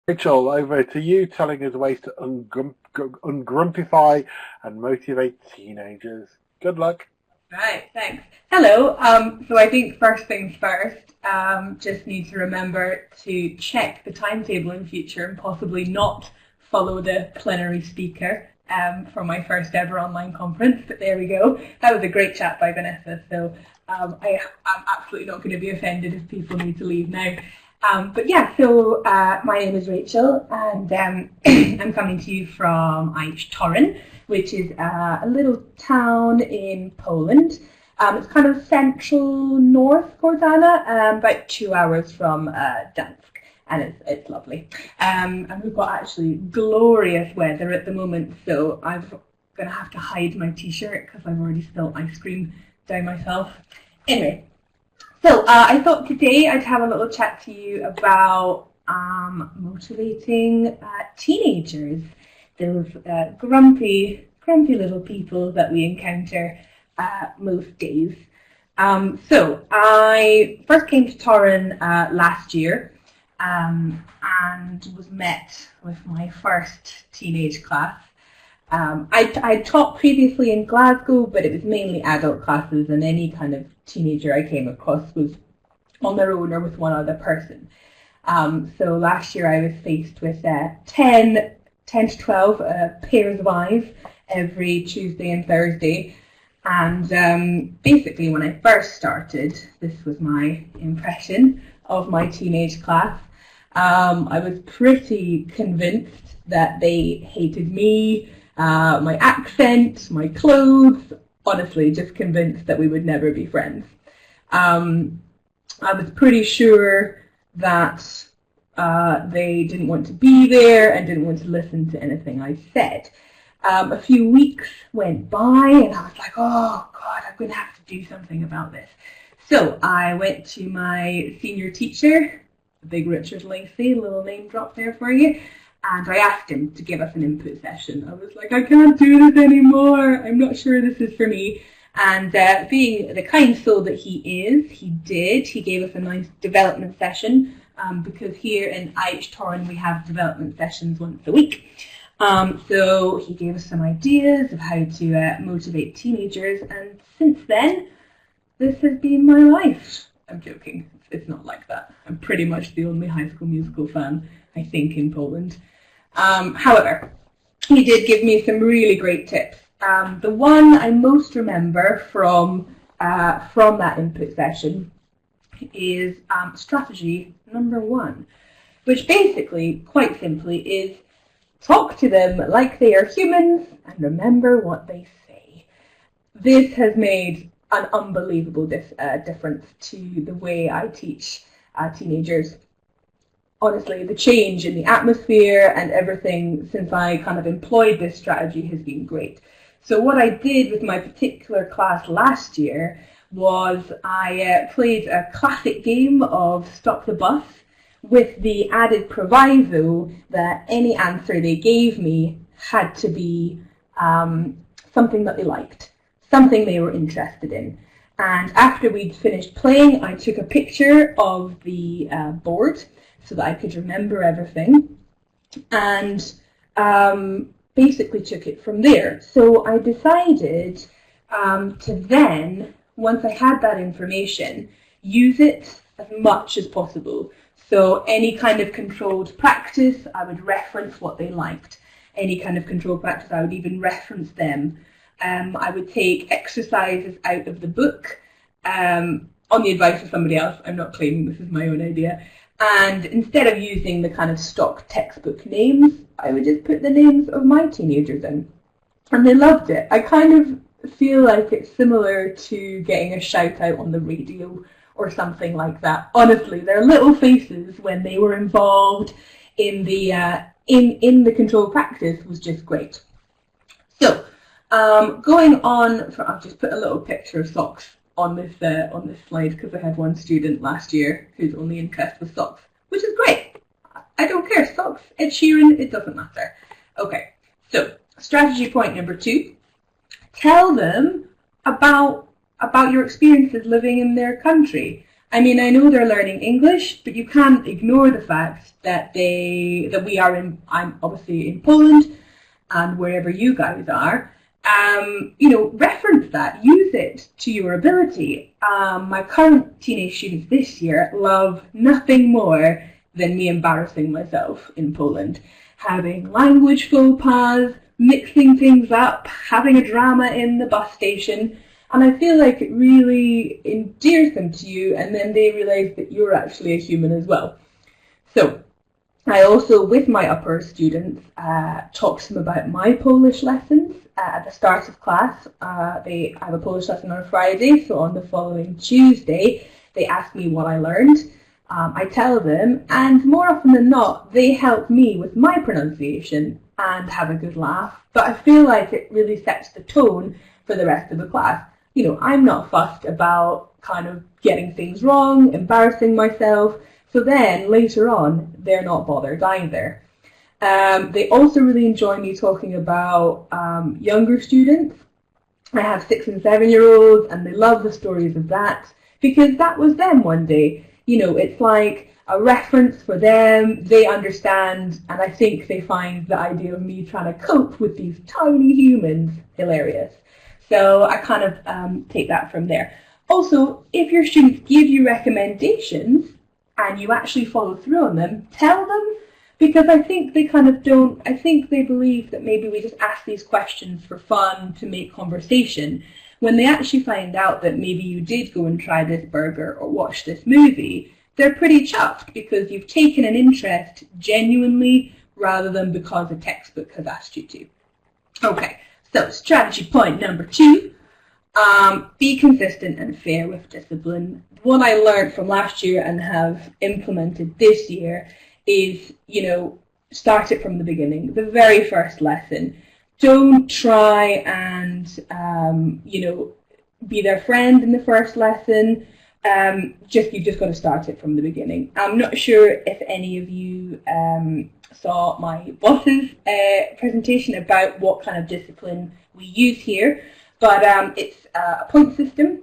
Rachel, over to you telling us ways to ungrumpify and motivate teenagers. Good luck. Right, thanks. Hello. So I think first things first, just need to remember to check the timetable in future and possibly not follow the plenary speaker for my first ever online conference. But there we go. That was a great chat by Vanessa. So I'm absolutely not going to be offended if people need to leave now. But yeah, so my name is Rachel, and I'm coming to you from Torun, which is a little town in Poland. It's kind of central north Gordana, about 2 hours from Dansk, and it's lovely. And we've got actually glorious weather at the moment, so I'm going to have to hide my t-shirt because I've already spilled ice cream down myself. Anyway. So I thought today I'd have a little chat to you about motivating teenagers, those grumpy little people that we encounter most days. So I first came to Torun last year and was met with my first teenage class. I taught previously in Glasgow, but it was mainly adult classes, and any kind of teenager I came across was on their own or with one other person. So last year I was faced with 10 to 12 pairs of eyes every Tuesday and Thursday. And basically when I first started, this was my impression of my teenage class. I was pretty convinced that they hated me, my accent, my clothes, honestly, just convinced that we would never be friends. I was pretty sure that they didn't want to be there and didn't want to listen to anything I said. A few weeks went by and I was like, oh God, I'm going to have to do something about this. So I went to my senior teacher, the big Richard Lacey, a little name drop there for you, and I asked him to give us an input session. I was like, I can't do this anymore. I'm not sure this is for me. And being the kind soul that he is, he did. He gave us a nice development session because here in Torun we have development sessions once a week. So he gave us some ideas of how to motivate teenagers, and since then, this has been my life. I'm joking. It's not like that. I'm pretty much the only High School Musical fan, I think, in Poland. However, he did give me some really great tips. The one I most remember from that input session is strategy number 1, which basically, quite simply, is talk to them like they are humans and remember what they say. This has made an unbelievable difference to the way I teach teenagers. Honestly, the change in the atmosphere and everything since I kind of employed this strategy has been great. So what I did with my particular class last year was I played a classic game of Stop the Bus with the added proviso that any answer they gave me had to be something that they liked, something they were interested in. And after we'd finished playing, I took a picture of the board so that I could remember everything, and basically took it from there. So I decided to then, once I had that information, use it as much as possible. So any kind of controlled practice, I would reference what they liked. Any kind of controlled practice, I would even reference them. I would take exercises out of the book on the advice of somebody else. I'm not claiming this is my own idea. And instead of using the kind of stock textbook names, I would just put the names of my teenagers in. And they loved it. I kind of feel like it's similar to getting a shout out on the radio or something like that. Honestly, their little faces when they were involved in the in the control practice was just great. So going on, I'll just put a little picture of socks on this slide because I had one student last year whose only interest was socks, which is great. I don't care, socks, Ed Sheeran, it doesn't matter. Okay, so strategy point number 2, tell them about your experiences living in their country. I mean, I know they're learning English, but you can't ignore the fact that I'm obviously in Poland, and wherever you guys are, reference that, use it to your ability. My current teenage students this year love nothing more than me embarrassing myself in Poland, having language faux pas, mixing things up, having a drama in the bus station, and I feel like it really endears them to you, and then they realise that you're actually a human as well. So I also, with my upper students, talk to them about my Polish lessons at the start of class. I have a Polish lesson on a Friday, so on the following Tuesday, they ask me what I learned. I tell them, and more often than not, they help me with my pronunciation and have a good laugh. But I feel like it really sets the tone for the rest of the class. I'm not fussed about kind of getting things wrong, embarrassing myself. So then, later on, they're not bothered either. They also really enjoy me talking about younger students. I have 6 and 7-year-olds, and they love the stories of that, because that was them one day. It's like a reference for them. They understand, and I think they find the idea of me trying to cope with these tiny humans hilarious. So I kind of take that from there. Also, if your students give you recommendations, and you actually follow through on them, tell them, because I think they kind of don't, I think they believe that maybe we just ask these questions for fun to make conversation. When they actually find out that maybe you did go and try this burger or watch this movie, they're pretty chuffed because you've taken an interest genuinely rather than because a textbook has asked you to. Okay, so strategy point number 2. Be consistent and fair with discipline. What I learned from last year and have implemented this year is, start it from the beginning, the very first lesson. Don't try and, be their friend in the first lesson. You've just got to start it from the beginning. I'm not sure if any of you saw my boss's presentation about what kind of discipline we use here, but it's a point system,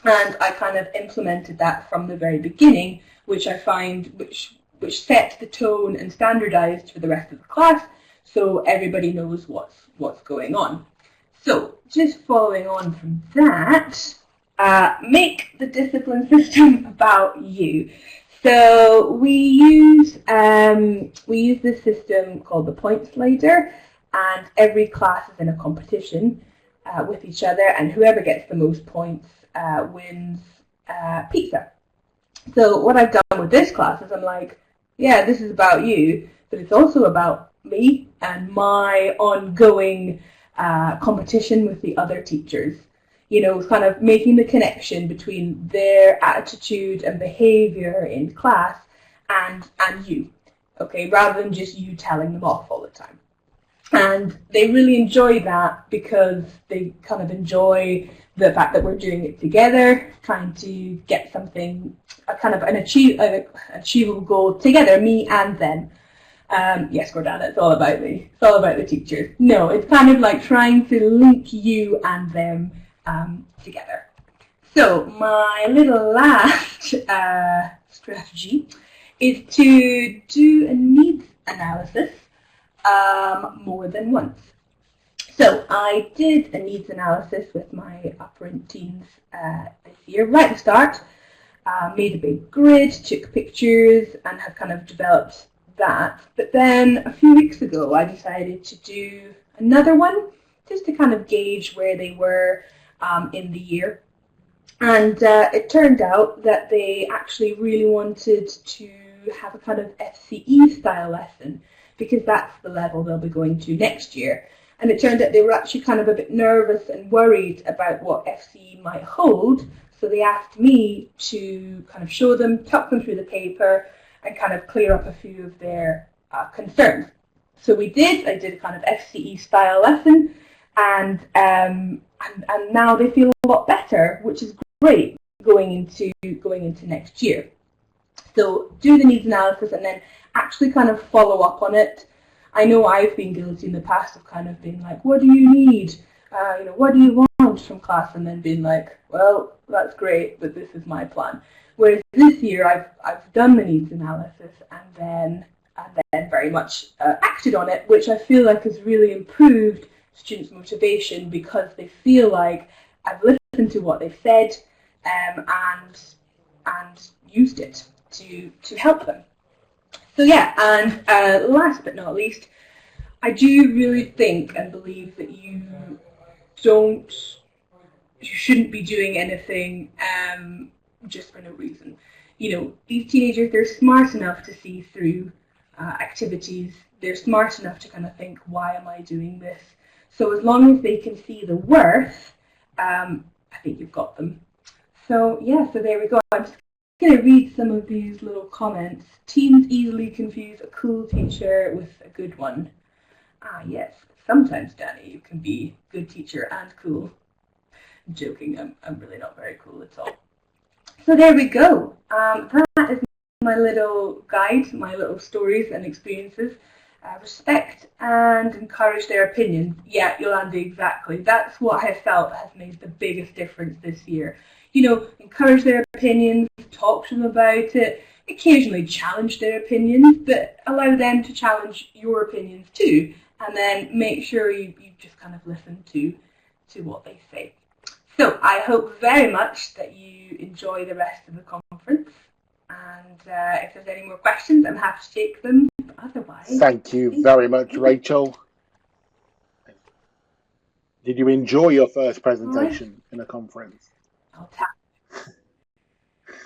and I kind of implemented that from the very beginning, which I find which sets the tone and standardized for the rest of the class, so everybody knows what's going on. So just following on from that, make the discipline system about you. So we use this system called the point slider, and every class is in a competition with each other, and whoever gets the most points wins pizza. So what I've done with this class is I'm like, yeah, this is about you, but it's also about me and my ongoing competition with the other teachers. Kind of making the connection between their attitude and behavior in class and you, okay, rather than just you telling them off all the time. And they really enjoy that because they kind of enjoy the fact that we're doing it together, trying to get something, an achievable goal together, me and them. Yes, Gordana, it's all about me. It's all about the teachers. No, it's kind of like trying to link you and them together. So my little last strategy is to do a needs analysis more than once. So I did a needs analysis with my upper teens this year, right at the start. Made a big grid, took pictures, and have kind of developed that. But then a few weeks ago, I decided to do another one just to kind of gauge where they were in the year. And it turned out that they actually really wanted to have a kind of FCE style lesson because that's the level they'll be going to next year. And it turned out they were actually kind of a bit nervous and worried about what FCE might hold. So they asked me to kind of show them, talk them through the paper, and kind of clear up a few of their concerns. So I did a kind of FCE style lesson, and now they feel a lot better, which is great going into next year. So do the needs analysis and then actually kind of follow up on it. I know I've been guilty in the past of kind of being like, what do you need? What do you want from class? And then being like, well, that's great, but this is my plan. Whereas this year I've done the needs analysis and then very much acted on it, which I feel like has really improved students' motivation because they feel like I've listened to what they've said and used it to help them. So yeah, and last but not least, I do really think and believe that you shouldn't be doing anything just for no reason. You know, these teenagers, they're smart enough to see through activities. They're smart enough to kind of think, why am I doing this? So as long as they can see the worth, I think you've got them. So yeah, so there we go. I'm just going to read some of these little comments. Teens easily confuse a cool teacher with a good one. Ah yes, sometimes, Danny, you can be good teacher and cool. I'm joking, I'm really not very cool at all. So there we go. That is my little guide, my little stories and experiences. Respect and encourage their opinions. Yeah, Yolandi, exactly. That's what I felt has made the biggest difference this year. You know, encourage their opinions, talk to them about it, occasionally challenge their opinions, but allow them to challenge your opinions too, and then make sure you just kind of listen to what they say. So I hope very much that you enjoy the rest of the conference, and if there's any more questions, I'm happy to take them. But otherwise, thank you very much, Rachel. Did you enjoy your first presentation in a conference? I'll tap